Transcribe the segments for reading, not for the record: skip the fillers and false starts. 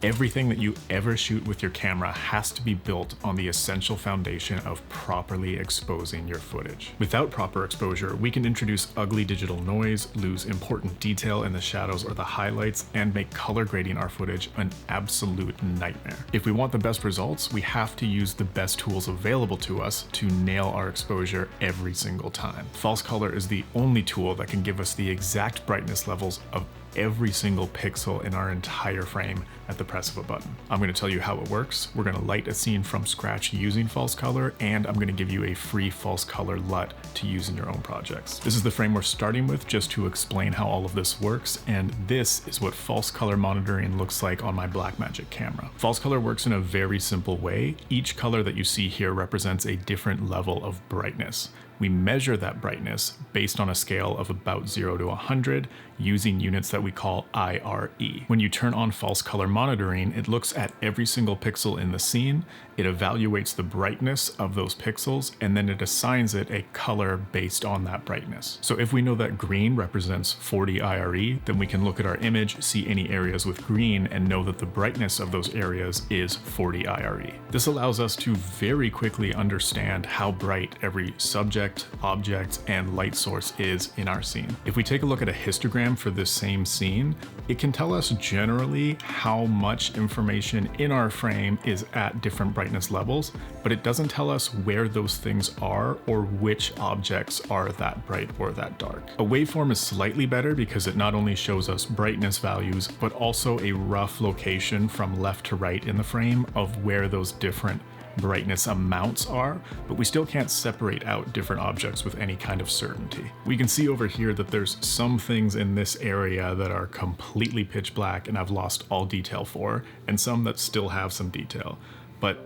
Everything that you ever shoot with your camera has to be built on the essential foundation of properly exposing your footage. Without proper exposure, we can introduce ugly digital noise, lose important detail in the shadows or the highlights, and make color grading our footage an absolute nightmare. If we want the best results, we have to use the best tools available to us to nail our exposure every single time. False color is the only tool that can give us the exact brightness levels of every single pixel in our entire frame at the press of a button. I'm going to tell you how it works. We're going to light a scene from scratch using false color, and I'm going to give you a free false color LUT to use in your own projects. This is the frame we're starting with just to explain how all of this works, and this is what false color monitoring looks like on my Blackmagic camera. False color works in a very simple way. Each color that you see here represents a different level of brightness. We measure that brightness based on a scale of about 0 to 100 using units that we call IRE. When you turn on false color monitoring, it looks at every single pixel in the scene, it evaluates the brightness of those pixels, and then it assigns it a color based on that brightness. So if we know that green represents 40 IRE, then we can look at our image, see any areas with green, and know that the brightness of those areas is 40 IRE. This allows us to very quickly understand how bright every subject, object, and light source is in our scene. If we take a look at a histogram for this same scene, it can tell us generally how much information in our frame is at different brightness levels, but it doesn't tell us where those things are or which objects are that bright or that dark. A waveform is slightly better because it not only shows us brightness values, but also a rough location from left to right in the frame of where those different brightness amounts are, but we still can't separate out different objects with any kind of certainty. We can see over here that there's some things in this area that are completely pitch black and I've lost all detail for, and some that still have some detail. But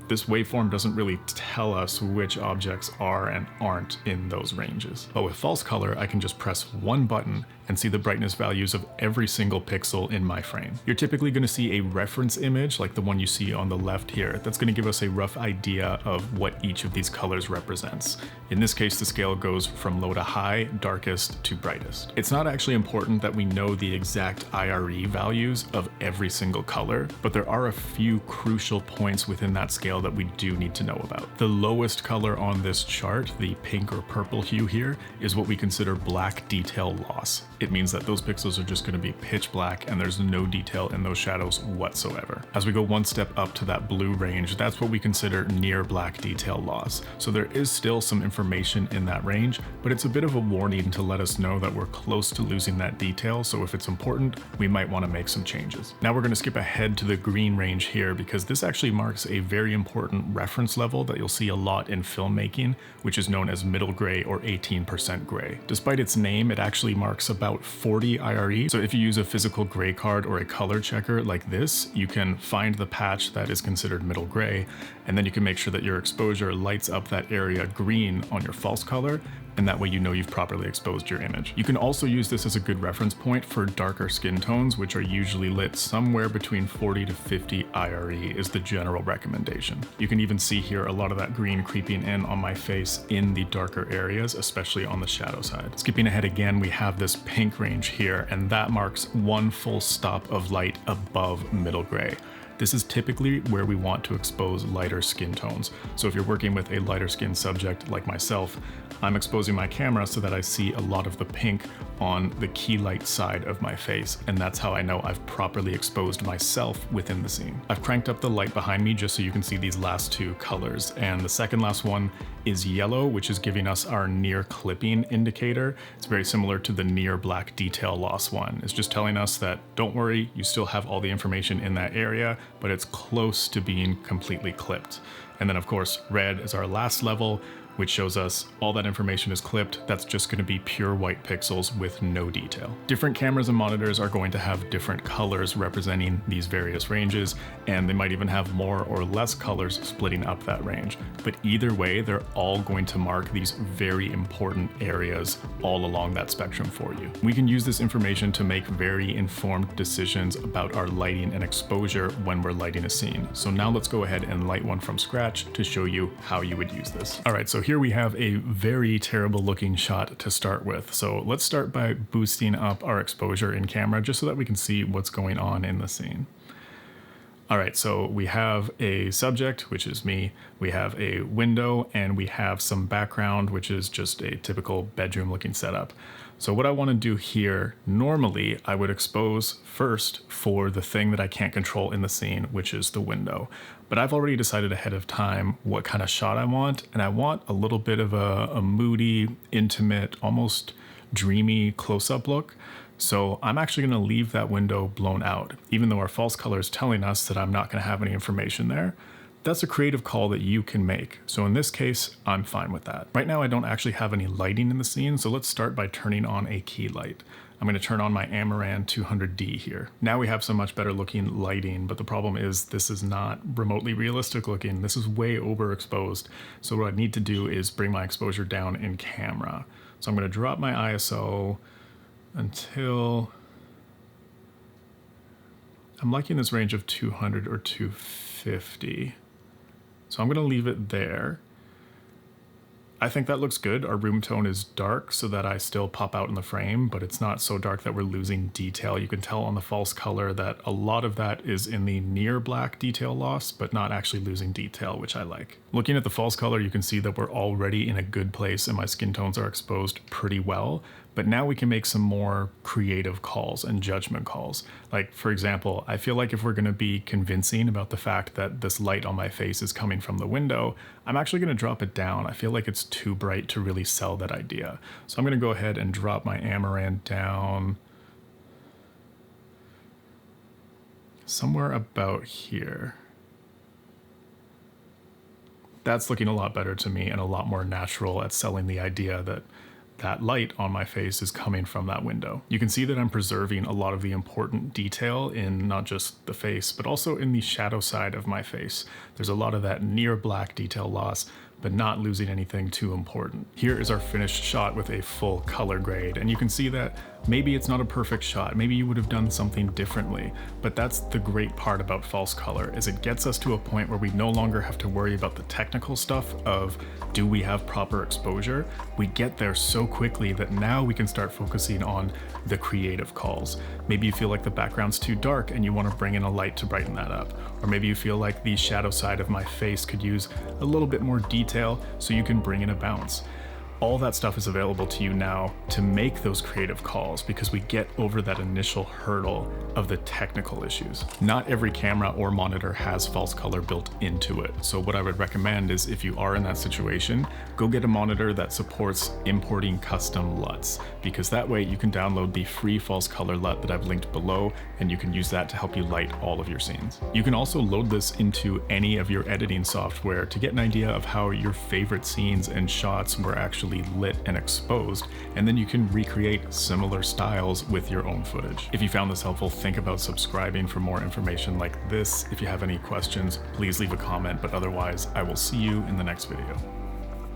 this waveform doesn't really tell us which objects are and aren't in those ranges. But with false color, I can just press one button and see the brightness values of every single pixel in my frame. You're typically going to see a reference image like the one you see on the left here. That's going to give us a rough idea of what each of these colors represents. In this case, the scale goes from low to high, darkest to brightest. It's not actually important that we know the exact IRE values of every single color, but there are a few crucial points within that scale that we do need to know about. The lowest color on this chart, the pink or purple hue here, is what we consider black detail loss. It means that those pixels are just going to be pitch black and there's no detail in those shadows whatsoever. As we go one step up to that blue range, that's what we consider near black detail loss. So there is still some information in that range, but it's a bit of a warning to let us know that we're close to losing that detail. So if it's important, we might want to make some changes. Now we're going to skip ahead to the green range here because this actually marks a very important reference level that you'll see a lot in filmmaking, which is known as middle gray or 18% gray. Despite its name, it actually marks about 40 IRE. So if you use a physical gray card or a color checker like this, you can find the patch that is considered middle gray, and then you can make sure that your exposure lights up that area green on your false color, and that way you know you've properly exposed your image. You can also use this as a good reference point for darker skin tones, which are usually lit somewhere between 40 to 50 IRE is the general recommendation. You can even see here a lot of that green creeping in on my face in the darker areas, especially on the shadow side. Skipping ahead again, we have this pink range here, and that marks one full stop of light above middle gray. This is typically where we want to expose lighter skin tones. So if you're working with a lighter skin subject like myself, I'm exposing my camera so that I see a lot of the pink on the key light side of my face, and that's how I know I've properly exposed myself within the scene. I've cranked up the light behind me just so you can see these last two colors, and the second last one is yellow, which is giving us our near clipping indicator. It's very similar to the near black detail loss one. It's just telling us that don't worry, you still have all the information in that area, but it's close to being completely clipped. And then of course, red is our last level, which shows us all that information is clipped. That's just going to be pure white pixels with no detail. Different cameras and monitors are going to have different colors representing these various ranges, and they might even have more or less colors splitting up that range. But either way, they're all going to mark these very important areas all along that spectrum for you. We can use this information to make very informed decisions about our lighting and exposure when we're lighting a scene. So now let's go ahead and light one from scratch to show you how you would use this. All right, so here we have a very terrible looking shot to start with. So let's start by boosting up our exposure in camera just so that we can see what's going on in the scene. All right, so we have a subject, which is me, we have a window, and we have some background, which is just a typical bedroom looking setup. So what I want to do here, normally I would expose first for the thing that I can't control in the scene, which is the window. But I've already decided ahead of time what kind of shot I want, and I want a little bit of a moody, intimate, almost dreamy close-up look. So I'm actually going to leave that window blown out, even though our false color is telling us that I'm not going to have any information there. That's a creative call that you can make. So in this case, I'm fine with that. Right now, I don't actually have any lighting in the scene, so let's start by turning on a key light. I'm going to turn on my Amaran 200D here. Now we have some much better looking lighting, but the problem is this is not remotely realistic looking. This is way overexposed. So what I need to do is bring my exposure down in camera. So I'm going to drop my ISO until I'm liking this range of 200 or 250. So I'm going to leave it there. I think that looks good. Our room tone is dark so that I still pop out in the frame, but it's not so dark that we're losing detail. You can tell on the false color that a lot of that is in the near black detail loss, but not actually losing detail, which I like. Looking at the false color, you can see that we're already in a good place and my skin tones are exposed pretty well. But now we can make some more creative calls and judgment calls. Like, for example, I feel like if we're going to be convincing about the fact that this light on my face is coming from the window, I'm actually going to drop it down. I feel like it's too bright to really sell that idea. So I'm going to go ahead and drop my Amaran down somewhere about here. That's looking a lot better to me and a lot more natural at selling the idea that that light on my face is coming from that window. You can see that I'm preserving a lot of the important detail in not just the face, but also in the shadow side of my face. There's a lot of that near black detail loss, but not losing anything too important. Here is our finished shot with a full color grade, and you can see that maybe it's not a perfect shot, maybe you would have done something differently, but that's the great part about false color, is it gets us to a point where we no longer have to worry about the technical stuff of, do we have proper exposure? We get there so quickly that now we can start focusing on the creative calls. Maybe you feel like the background's too dark and you want to bring in a light to brighten that up. Or maybe you feel like the shadow side of my face could use a little bit more detail, so you can bring in a bounce. All that stuff is available to you now to make those creative calls because we get over that initial hurdle of the technical issues. Not every camera or monitor has false color built into it. So what I would recommend is, if you are in that situation, go get a monitor that supports importing custom LUTs, because that way you can download the free false color LUT that I've linked below, and you can use that to help you light all of your scenes. You can also load this into any of your editing software to get an idea of how your favorite scenes and shots were actually lit and exposed, and then you can recreate similar styles with your own footage. If you found this helpful, think about subscribing for more information like this. If you have any questions, please leave a comment, but otherwise I will see you in the next video.